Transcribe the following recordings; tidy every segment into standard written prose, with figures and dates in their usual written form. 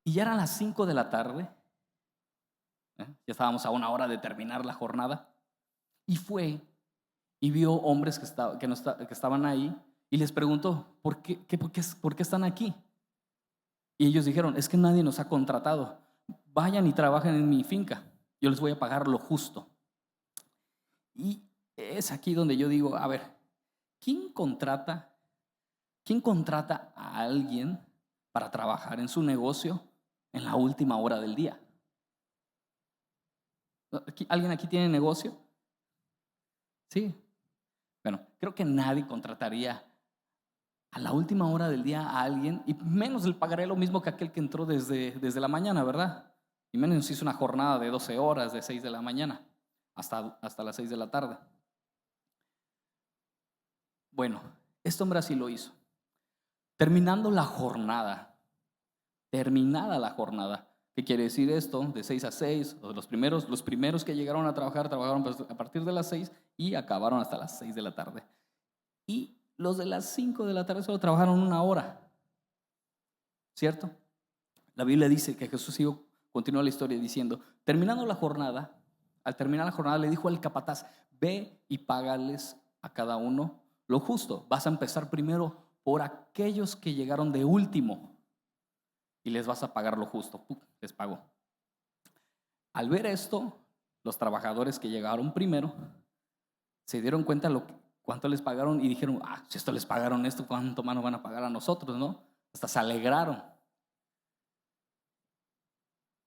Y ya eran las 5 de la tarde, ya estábamos a una hora de terminar la jornada, y fue y vio hombres que estaban ahí y les preguntó, ¿por qué están aquí? Y ellos dijeron, es que nadie nos ha contratado, vayan y trabajen en mi finca, yo les voy a pagar lo justo. Y es aquí donde yo digo, a ver, ¿quién contrata, quién contrata a alguien para trabajar en su negocio en la última hora del día? ¿Alguien aquí tiene negocio? Sí. Bueno, creo que nadie contrataría a la última hora del día a alguien, y menos le pagaré lo mismo que aquel que entró desde la mañana, ¿verdad? Y menos si hizo una jornada de 12 horas, de 6 de la mañana hasta las 6 de la tarde. Bueno, este hombre así lo hizo. Terminando la jornada, terminada la jornada, ¿qué quiere decir esto? De 6 a 6, los primeros que llegaron a trabajar, trabajaron a partir de las 6 y acabaron hasta las 6 de la tarde. Y los de las 5 de la tarde solo trabajaron una hora, ¿cierto? La Biblia dice que Jesús continúa la historia diciendo, al terminar la jornada le dijo al capataz, ve y págales a cada uno lo justo. Vas a empezar primero por aquellos que llegaron de último y les vas a pagar lo justo. ¡Pum! Les pagó. Al ver esto, los trabajadores que llegaron primero se dieron cuenta cuánto les pagaron y dijeron, si esto les pagaron esto, ¿cuánto más nos van a pagar a nosotros, no? Hasta se alegraron.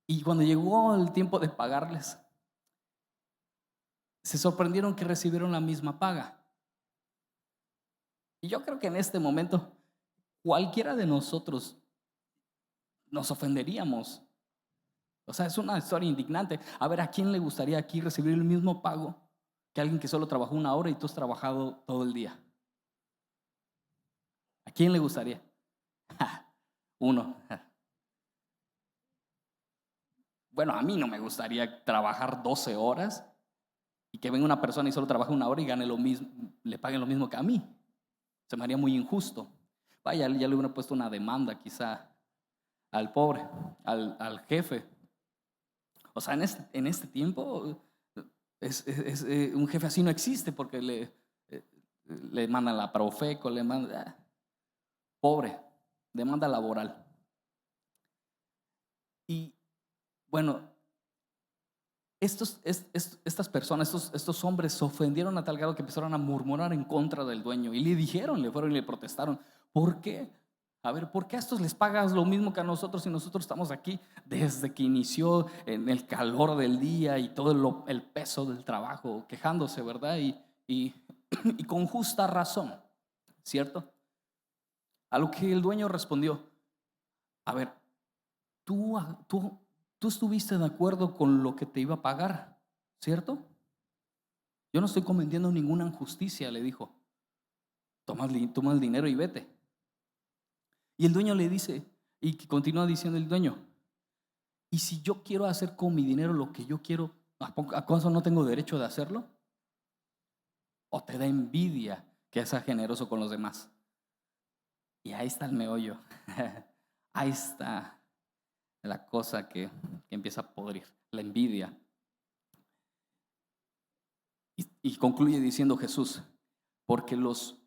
Y cuando llegó el tiempo de pagarles, se sorprendieron que recibieron la misma paga. Y yo creo que en este momento cualquiera de nosotros nos ofenderíamos. O sea, es una historia indignante. A ver, ¿a quién le gustaría aquí recibir el mismo pago que alguien que solo trabajó una hora y tú has trabajado todo el día? ¿A quién le gustaría? Uno. Bueno, a mí no me gustaría trabajar 12 horas y que venga una persona y solo trabaje una hora y gane lo mismo, le paguen lo mismo que a mí. Se me haría muy injusto. Vaya, ya le hubiera puesto una demanda quizá al pobre, al jefe. O sea, en este tiempo un jefe así no existe porque le mandan la Profeco, le manda, pobre, demanda laboral. Y bueno, estas personas, estos hombres se ofendieron a tal grado que empezaron a murmurar en contra del dueño y le fueron y le protestaron. ¿Por qué? A ver, ¿por qué a estos les pagas lo mismo que a nosotros y nosotros estamos aquí desde que inició en el calor del día y todo el peso del trabajo, quejándose, ¿verdad? Y y con justa razón, ¿cierto? A lo que el dueño respondió, a ver, tú, tú, tú estuviste de acuerdo con lo que te iba a pagar, ¿cierto? Yo no estoy cometiendo ninguna injusticia, le dijo. Toma el dinero y vete. Y el dueño le dice, y continúa diciendo el dueño, y si yo quiero hacer con mi dinero lo que yo quiero, ¿acaso no tengo derecho de hacerlo? ¿O te da envidia que seas generoso con los demás? Y ahí está el meollo. Ahí está la cosa que empieza a podrir, la envidia. Y concluye diciendo Jesús, porque los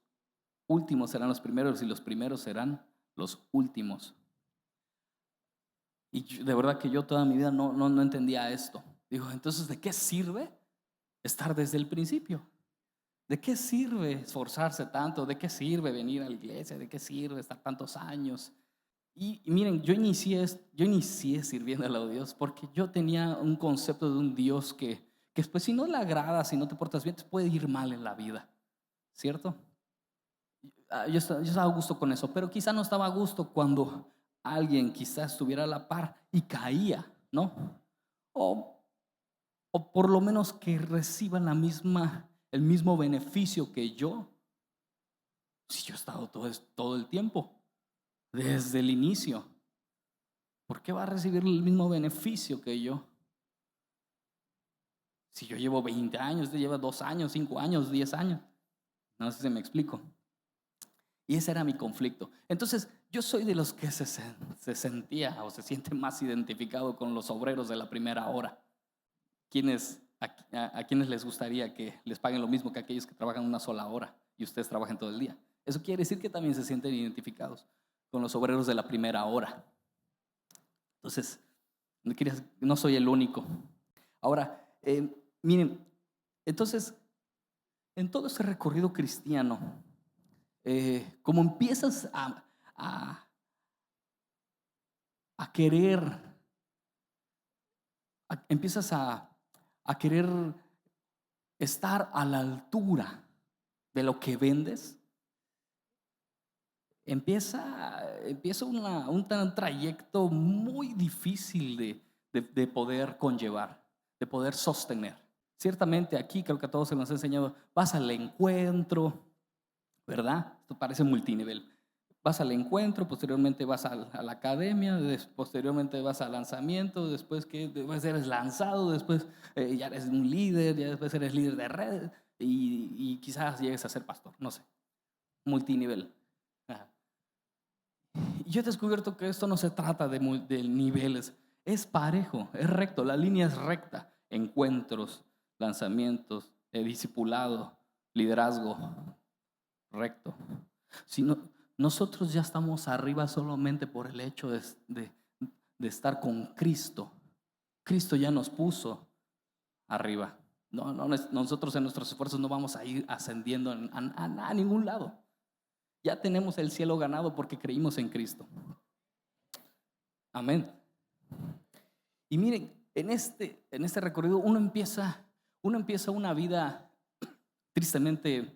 últimos serán los primeros y los primeros serán los últimos. Y de verdad que yo toda mi vida no entendía esto. Digo, entonces, ¿de qué sirve estar desde el principio? ¿De qué sirve esforzarse tanto? ¿De qué sirve venir a la iglesia? ¿De qué sirve estar tantos años? Y miren, yo inicié sirviéndole a Dios porque yo tenía un concepto de un Dios que después si no le agrada, si no te portas bien, te puede ir mal en la vida, ¿cierto? Yo estaba a gusto con eso, pero quizá no estaba a gusto cuando alguien quizás estuviera a la par y caía, ¿no? O, o por lo menos que reciban el mismo beneficio que yo, si yo he estado todo el tiempo, desde el inicio. ¿Por qué va a recibir el mismo beneficio que yo? Si yo llevo 20 años, usted lleva 2 años, 5 años, 10 años. No sé si me explico. Y ese era mi conflicto. Entonces, yo soy de los que se sentía o se siente más identificado con los obreros de la primera hora. ¿A quienes les gustaría que les paguen lo mismo que aquellos que trabajan una sola hora y ustedes trabajan todo el día? Eso quiere decir que también se sienten identificados con los obreros de la primera hora. Entonces, no soy el único. Ahora, miren, entonces, en todo ese recorrido cristiano, como empiezas a, a querer, empiezas a querer estar a la altura de lo que vendes, empieza un trayecto muy difícil de poder conllevar, de poder sostener. Ciertamente aquí creo que a todos se nos ha enseñado, vas al encuentro, ¿verdad? Esto parece multinivel. Vas al encuentro, posteriormente vas a la academia, posteriormente vas al lanzamiento, después eres lanzado, después ya eres un líder, ya después eres líder de red y quizás llegues a ser pastor, no sé, multinivel. Ajá. Y yo he descubierto que esto no se trata de niveles, es parejo, es recto, la línea es recta. Encuentros, lanzamientos, discipulado, liderazgo, recto. Si no, nosotros ya estamos arriba solamente por el hecho de estar con Cristo. Cristo ya nos puso arriba. Nosotros en nuestros esfuerzos no vamos a ir ascendiendo a ningún lado. Ya tenemos el cielo ganado porque creímos en Cristo. Amén. Y miren, en este recorrido uno empieza una vida tristemente,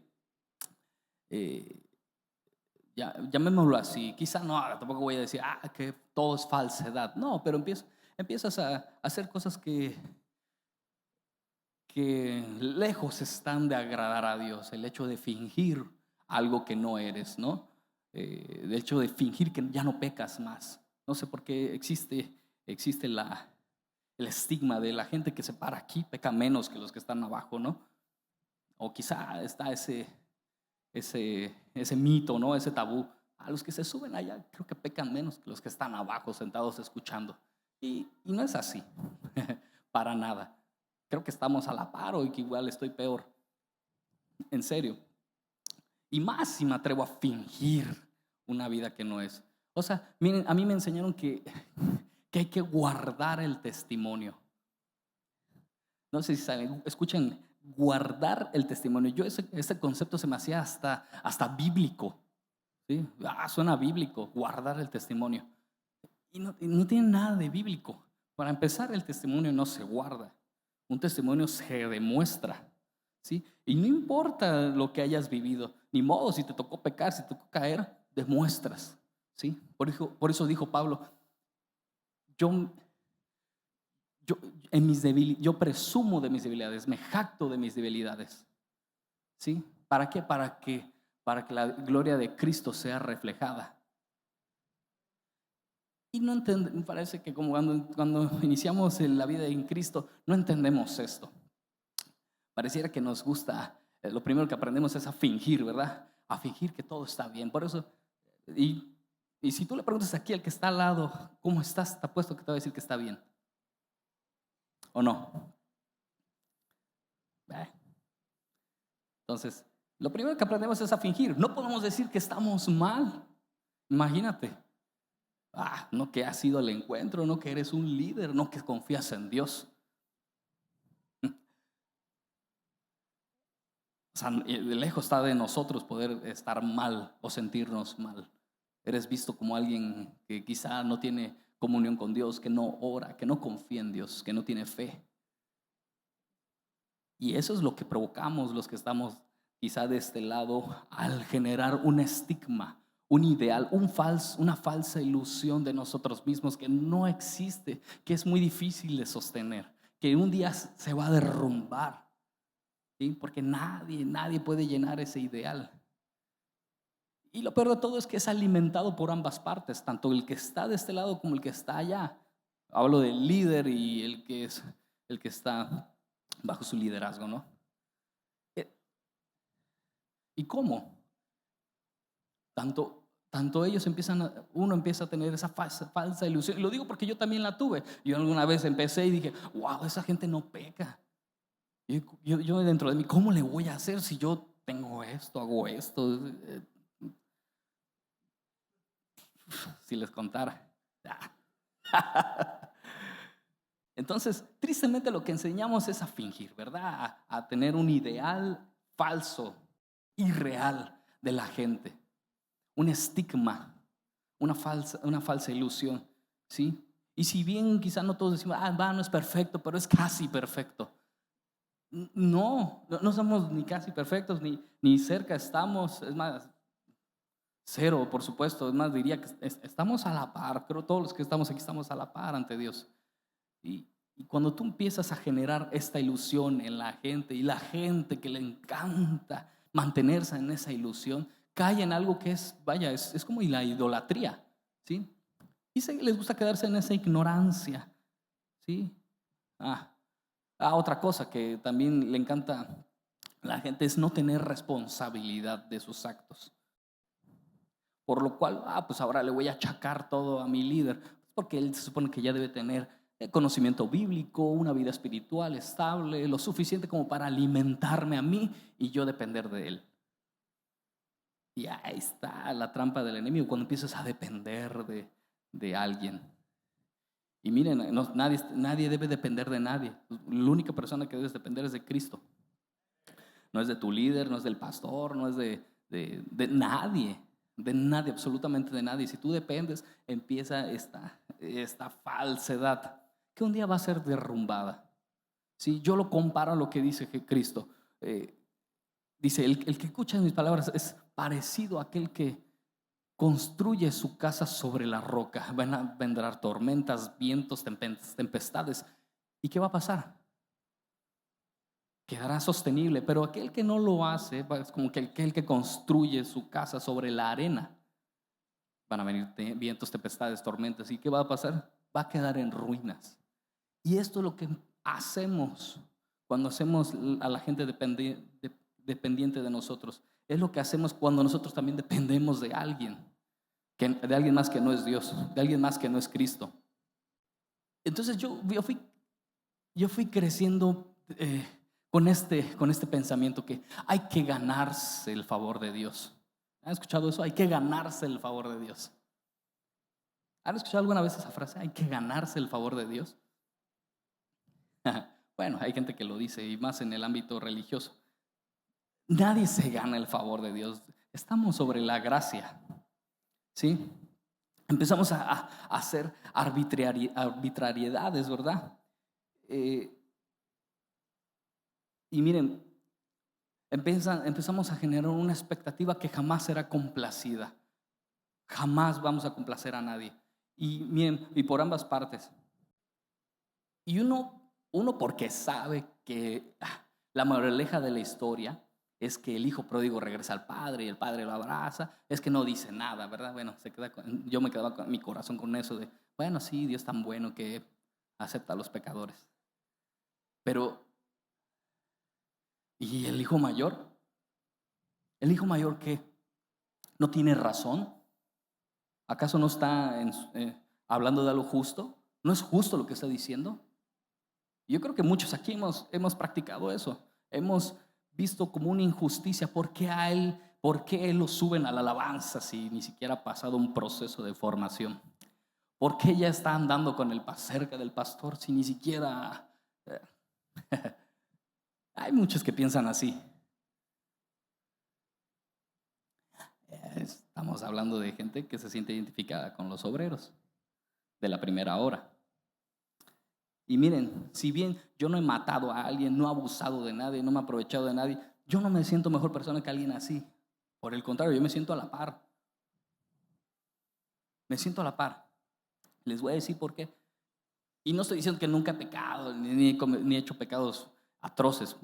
llamémoslo así. Quizá no, tampoco voy a decir que todo es falsedad. No, pero empiezas a hacer cosas que lejos están de agradar a Dios. El hecho de fingir algo que no eres, ¿no? El hecho de fingir que ya no pecas más. No sé por qué existe el estigma de la gente que se para aquí peca menos que los que están abajo, ¿no? O quizá está ese mito, ¿no? Ese tabú. A los que se suben allá creo que pecan menos que los que están abajo sentados escuchando. Y no es así, para nada. Creo que estamos a la par o que igual estoy peor. En serio. Y más si me atrevo a fingir una vida que no es. O sea, miren, a mí me enseñaron que hay que guardar el testimonio. No sé si saben, escuchen, guardar el testimonio. Yo ese concepto se me hacía hasta bíblico. ¿Sí? Suena bíblico, guardar el testimonio. Y no tiene nada de bíblico. Para empezar, el testimonio no se guarda. Un testimonio se demuestra. ¿Sí? Y no importa lo que hayas vivido, ni modo, si te tocó pecar, si te tocó caer, demuestras. ¿Sí? Por eso dijo Pablo, yo presumo de mis debilidades, me jacto de mis debilidades. ¿Sí? ¿Para qué? Para que la gloria de Cristo sea reflejada. Y no me parece que como cuando iniciamos la vida en Cristo, no entendemos esto. Pareciera que nos gusta, lo primero que aprendemos es a fingir, ¿verdad? A fingir que todo está bien. Por eso, y si tú le preguntas aquí al que está al lado, ¿cómo estás? Te apuesto que te va a decir que está bien. ¿O no? Entonces, lo primero que aprendemos es a fingir. No podemos decir que estamos mal. Imagínate. No que has ido al encuentro, no que eres un líder, no que confías en Dios. O sea, de lejos está de nosotros poder estar mal o sentirnos mal. Eres visto como alguien que quizá no tiene comunión con Dios, que no ora, que no confía en Dios, que no tiene fe. Y eso es lo que provocamos los que estamos quizá de este lado al generar un estigma, un ideal, una falsa ilusión de nosotros mismos que no existe, que es muy difícil de sostener, que un día se va a derrumbar, ¿sí? Porque nadie puede llenar ese ideal. Y lo peor de todo es que es alimentado por ambas partes, tanto el que está de este lado como el que está allá. Hablo del líder y el que está bajo su liderazgo, ¿no? ¿Y cómo? Tanto ellos uno empieza a tener esa falsa ilusión. Y lo digo porque yo también la tuve. Yo alguna vez empecé y dije, wow, esa gente no peca. Yo dentro de mí, ¿cómo le voy a hacer si yo tengo esto, hago esto? Si les contara. Entonces, tristemente lo que enseñamos es a fingir, ¿verdad? A tener un ideal falso, irreal de la gente. Un estigma, una falsa ilusión, ¿sí? Y si bien quizá no todos decimos, no es perfecto, pero es casi perfecto. No somos ni casi perfectos, ni cerca estamos, es más, cero, por supuesto. Es más, diría que estamos a la par. Creo que todos los que estamos aquí estamos a la par ante Dios. Y cuando tú empiezas a generar esta ilusión en la gente, y la gente que le encanta mantenerse en esa ilusión, cae en algo que es como la idolatría, ¿sí? Y les gusta quedarse en esa ignorancia, ¿sí? Otra cosa que también le encanta a la gente es no tener responsabilidad de sus actos. Por lo cual, pues ahora le voy a achacar todo a mi líder, porque él se supone que ya debe tener conocimiento bíblico, una vida espiritual estable, lo suficiente como para alimentarme a mí y yo depender de él. Y ahí está la trampa del enemigo, cuando empiezas a depender de alguien. Y miren, nadie debe depender de nadie. La única persona que debes depender es de Cristo. No es de tu líder, no es del pastor, no es de nadie. De nadie, absolutamente de nadie. Si tú dependes, empieza esta falsedad que un día va a ser derrumbada. Si yo lo comparo a lo que dice Cristo, dice, el que escucha mis palabras es parecido a aquel que construye su casa sobre la roca. Vendrán tormentas, vientos, tempestades. ¿Y qué va a pasar? Quedará sostenible, pero aquel que no lo hace es como que aquel que construye su casa sobre la arena. Van a venir vientos, tempestades, tormentas. ¿Y qué va a pasar? Va a quedar en ruinas. Y esto es lo que hacemos cuando hacemos a la gente dependiente de nosotros. Es lo que hacemos cuando nosotros también dependemos de alguien más que no es Dios, de alguien más que no es Cristo. Entonces yo fui creciendo con este pensamiento que hay que ganarse el favor de Dios. ¿Han escuchado eso? Hay que ganarse el favor de Dios. ¿Han escuchado alguna vez esa frase? Hay que ganarse el favor de Dios. Bueno, hay gente que lo dice, y más en el ámbito religioso. Nadie se gana el favor de Dios. Estamos sobre la gracia, ¿sí? Empezamos a hacer arbitrariedades, ¿verdad? Y miren, empezamos a generar una expectativa que jamás será complacida. Jamás vamos a complacer a nadie. Y miren, y por ambas partes. Y uno porque sabe que la moraleja de la historia es que el hijo pródigo regresa al padre y el padre lo abraza. Es que no dice nada, ¿verdad? Bueno, yo me quedaba con mi corazón con eso de, bueno, sí, Dios es tan bueno que acepta a los pecadores. Pero, ¿y el hijo mayor? ¿El hijo mayor qué? ¿No tiene razón? ¿Acaso no está hablando de algo justo? ¿No es justo lo que está diciendo? Yo creo que muchos aquí hemos practicado eso. Hemos visto como una injusticia. ¿Por qué él lo suben a la alabanza si ni siquiera ha pasado un proceso de formación? ¿Por qué ya está andando cerca del pastor si ni siquiera... Hay muchos que piensan así. Estamos hablando de gente que se siente identificada con los obreros de la primera hora. Y miren, si bien yo no he matado a alguien, no he abusado de nadie, no me he aprovechado de nadie, yo no me siento mejor persona que alguien así. Por el contrario, yo me siento a la par. Me siento a la par. Les voy a decir por qué. Y no estoy diciendo que nunca he pecado, ni he hecho pecados atroces.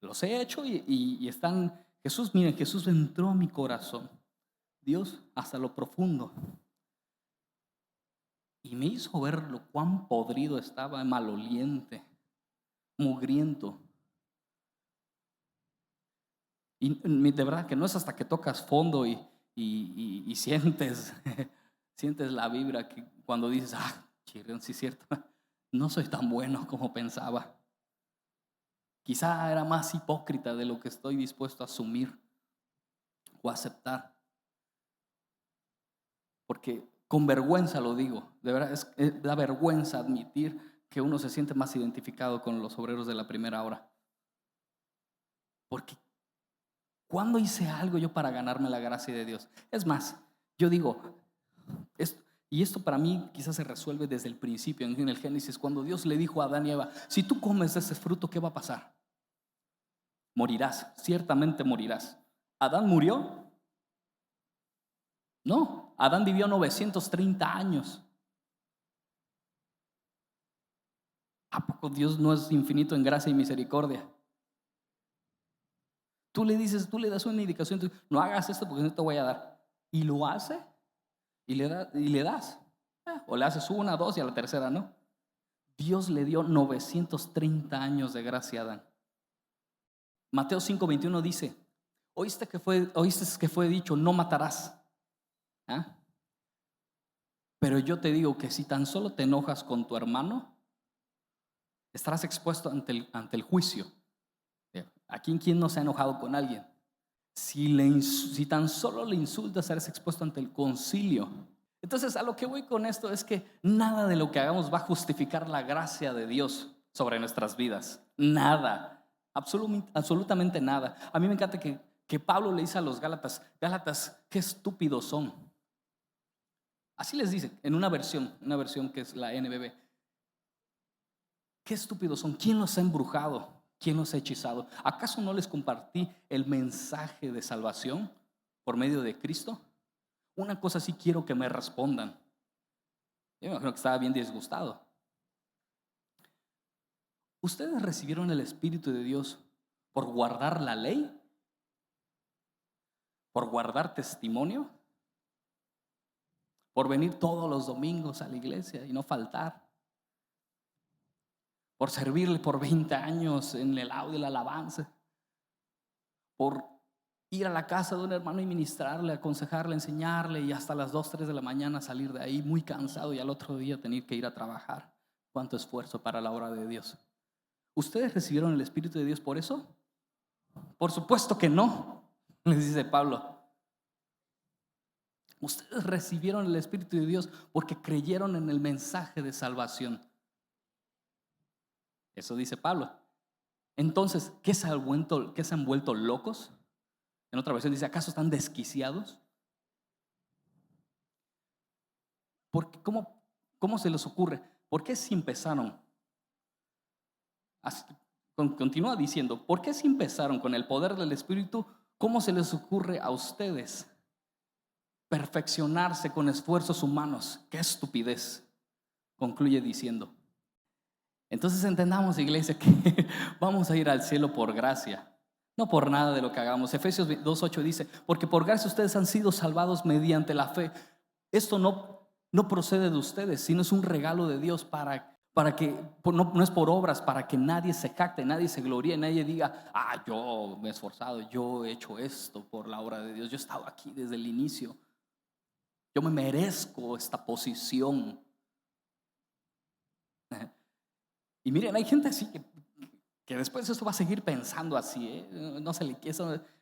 Los he hecho y están... Miren, Jesús entró a mi corazón. Dios hasta lo profundo. Y me hizo ver lo cuán podrido estaba, maloliente, mugriento. Y de verdad que no es hasta que tocas fondo y y sientes, sientes la vibra que cuando dices, chirrión, sí es cierto, no soy tan bueno como pensaba. Quizá era más hipócrita de lo que estoy dispuesto a asumir o aceptar. Porque con vergüenza lo digo, de verdad da vergüenza admitir que uno se siente más identificado con los obreros de la primera hora. Porque ¿cuándo hice algo yo para ganarme la gracia de Dios? Es más, yo digo, y esto para mí quizás se resuelve desde el principio, en el Génesis, cuando Dios le dijo a Adán y Eva, si tú comes de ese fruto, ¿qué va a pasar? Morirás, ciertamente morirás. ¿Adán murió? No, Adán vivió 930 años. ¿A poco Dios no es infinito en gracia y misericordia? Tú le dices, tú le das una indicación, no hagas esto porque no te voy a dar. Y lo hace y le das. O le haces una, dos y a la tercera no. Dios le dio 930 años de gracia a Adán. Mateo 5:21 dice, oíste que fue dicho, no matarás. ¿Ah? Pero yo te digo que si tan solo te enojas con tu hermano, estarás expuesto ante el juicio. ¿A quién no se ha enojado con alguien? Si tan solo le insultas, serás expuesto ante el concilio. Entonces, a lo que voy con esto es que nada de lo que hagamos va a justificar la gracia de Dios sobre nuestras vidas. Nada, absolutamente nada. A mí me encanta que Pablo le dice a los Gálatas, qué estúpidos son. Así les dice en una versión que es la NBB. Qué estúpidos son. ¿Quién los ha embrujado? ¿Quién los ha hechizado? ¿Acaso no les compartí el mensaje de salvación por medio de Cristo? Una cosa sí quiero que me respondan. Yo me imagino que estaba bien disgustado. ¿Ustedes recibieron el Espíritu de Dios por guardar la ley? ¿Por guardar testimonio? ¿Por venir todos los domingos a la iglesia y no faltar? ¿Por servirle por 20 años en el audio y la alabanza? ¿Por ir a la casa de un hermano y ministrarle, aconsejarle, enseñarle y hasta las 2, 3 de la mañana salir de ahí muy cansado y al otro día tener que ir a trabajar? ¿Cuánto esfuerzo para la obra de Dios? ¿Ustedes recibieron el Espíritu de Dios por eso? Por supuesto que no, les dice Pablo. Ustedes recibieron el Espíritu de Dios porque creyeron en el mensaje de salvación. Eso dice Pablo. Entonces, ¿qué se han vuelto locos? En otra versión dice, ¿acaso están desquiciados? Porque, ¿cómo se les ocurre? ¿Por qué si empezaron? Continúa diciendo, ¿por qué si empezaron con el poder del Espíritu? ¿Cómo se les ocurre a ustedes perfeccionarse con esfuerzos humanos? ¡Qué estupidez! Concluye diciendo. Entonces entendamos, iglesia, que vamos a ir al cielo por gracia, no por nada de lo que hagamos. Efesios 2:8 dice, porque por gracia ustedes han sido salvados mediante la fe. Esto no procede de ustedes, sino es un regalo de Dios para que no es por obras, para que nadie se jacte, nadie se gloríe, nadie diga, yo me he esforzado, yo he hecho esto por la obra de Dios, yo he estado aquí desde el inicio, yo me merezco esta posición. Y miren, hay gente así que después de esto va a seguir pensando así, no se le quiere.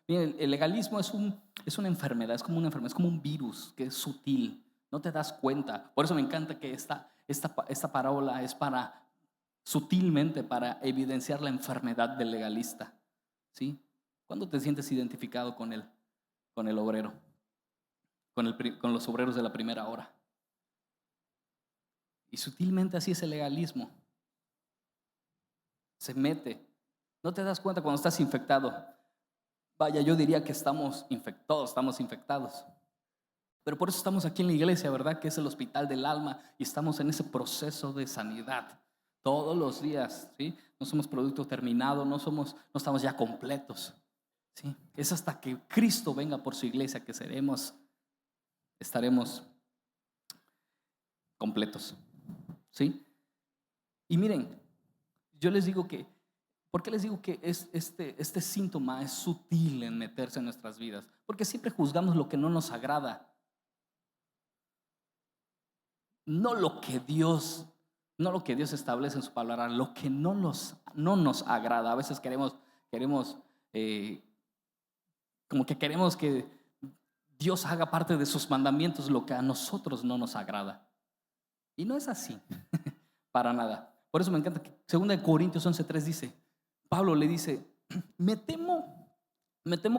Miren, el legalismo es una enfermedad, es como una enfermedad, es como un virus que es sutil, no te das cuenta. Por eso me encanta que esta parábola es sutilmente para evidenciar la enfermedad del legalista. ¿Sí? ¿Cuándo te sientes identificado con el obrero? Con los obreros de la primera hora. Y sutilmente así es el legalismo. Se mete. No te das cuenta cuando estás infectado. Vaya, yo diría que estamos infectados. Pero por eso estamos aquí en la iglesia, ¿verdad? Que es el hospital del alma y estamos en ese proceso de sanidad todos los días, ¿sí? No somos producto terminado, no estamos ya completos, ¿sí? Es hasta que Cristo venga por su iglesia que estaremos completos, ¿sí? Y miren, yo les digo que ¿Por qué les digo que este síntoma es sutil en meterse en nuestras vidas? Porque siempre juzgamos lo que no nos agrada, no lo que Dios establece en su palabra, lo que no nos agrada. A veces queremos como que queremos que Dios haga parte de sus mandamientos lo que a nosotros no nos agrada. Y no es así, para nada. Por eso me encanta que 2 Corintios 11:3 dice, Pablo le dice, me temo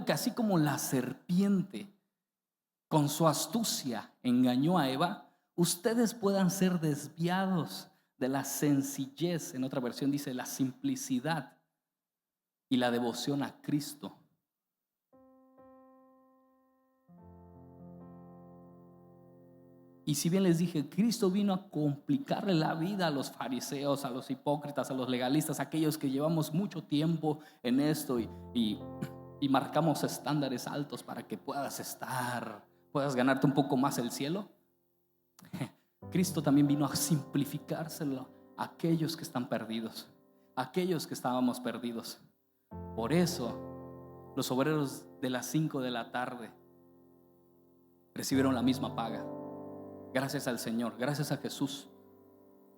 que así como la serpiente con su astucia engañó a Eva, ustedes puedan ser desviados de la sencillez, en otra versión dice la simplicidad y la devoción a Cristo. Y si bien les dije, Cristo vino a complicarle la vida a los fariseos, a los hipócritas, a los legalistas, a aquellos que llevamos mucho tiempo en esto y marcamos estándares altos para que puedas ganarte un poco más el cielo. Cristo también vino a simplificárselo a aquellos que están perdidos, a aquellos que estábamos perdidos. Por eso los obreros de las 5 de la tarde recibieron la misma paga. Gracias al Señor, gracias a Jesús.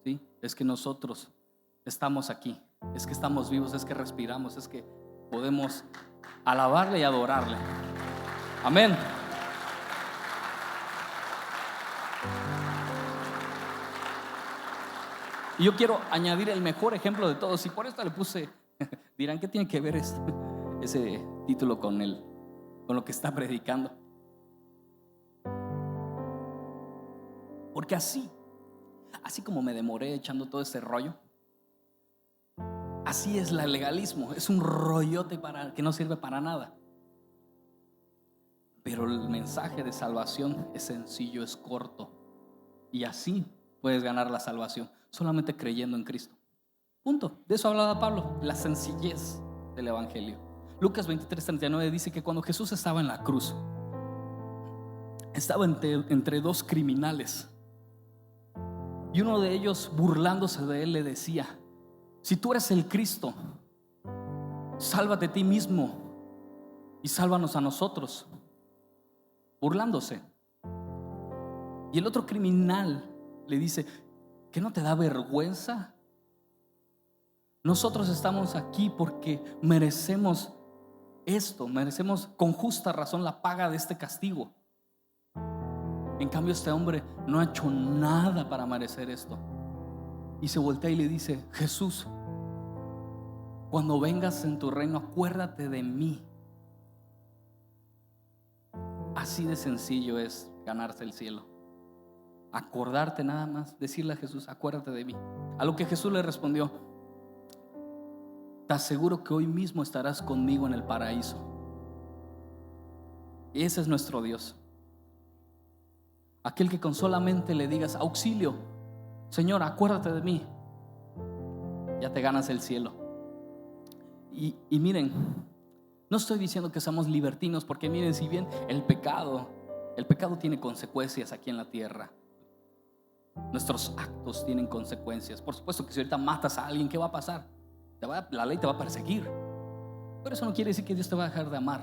¿Sí? Es que nosotros estamos aquí, es que estamos vivos, es que respiramos, es que podemos alabarle y adorarle. Amén. Y yo quiero añadir el mejor ejemplo de todos, y por esto le puse, dirán, ¿qué tiene que ver ese título con lo que está predicando? Porque así como me demoré echando todo ese rollo, así es el legalismo. Es un rollote que no sirve para nada. Pero el mensaje de salvación es sencillo, es corto. Y así puedes ganar la salvación, solamente creyendo en Cristo. Punto. De eso hablaba Pablo, la sencillez del evangelio. Lucas 23:39 dice que cuando Jesús estaba en la cruz, estaba entre dos criminales. Y uno de ellos, burlándose de él, le decía: si tú eres el Cristo, sálvate a ti mismo y sálvanos a nosotros. Burlándose. Y el otro criminal le dice: ¿qué no te da vergüenza? Nosotros estamos aquí porque merecemos esto, merecemos con justa razón la paga de este castigo. En cambio, este hombre no ha hecho nada para merecer esto. Y se voltea y le dice: Jesús, cuando vengas en tu reino, acuérdate de mí. Así de sencillo es ganarse el cielo. Acordarte nada más, decirle a Jesús: acuérdate de mí. A lo que Jesús le respondió: te aseguro que hoy mismo estarás conmigo en el paraíso. Y ese es nuestro Dios. Aquel que con solamente le digas: auxilio, Señor, acuérdate de mí, ya te ganas el cielo. Y miren, no estoy diciendo que seamos libertinos, porque miren, si bien el pecado tiene consecuencias aquí en la tierra, nuestros actos tienen consecuencias. Por supuesto que si ahorita matas a alguien, ¿qué va a pasar? La ley te va a perseguir. Pero eso no quiere decir que Dios te va a dejar de amar.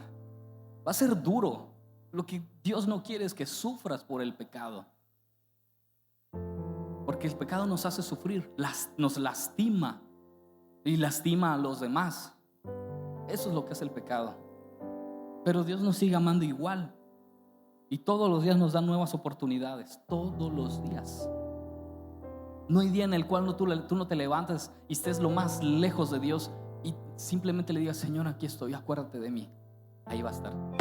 Va a ser duro. Lo que Dios no quiere es que sufras por el pecado, porque el pecado nos hace sufrir, nos lastima y lastima a los demás. Eso es lo que es el pecado. Pero Dios nos sigue amando igual, y todos los días nos da nuevas oportunidades. Todos los días. No hay día en el cual tú no te levantes y estés lo más lejos de Dios y simplemente le digas: Señor, aquí estoy, acuérdate de mí. Ahí va a estar.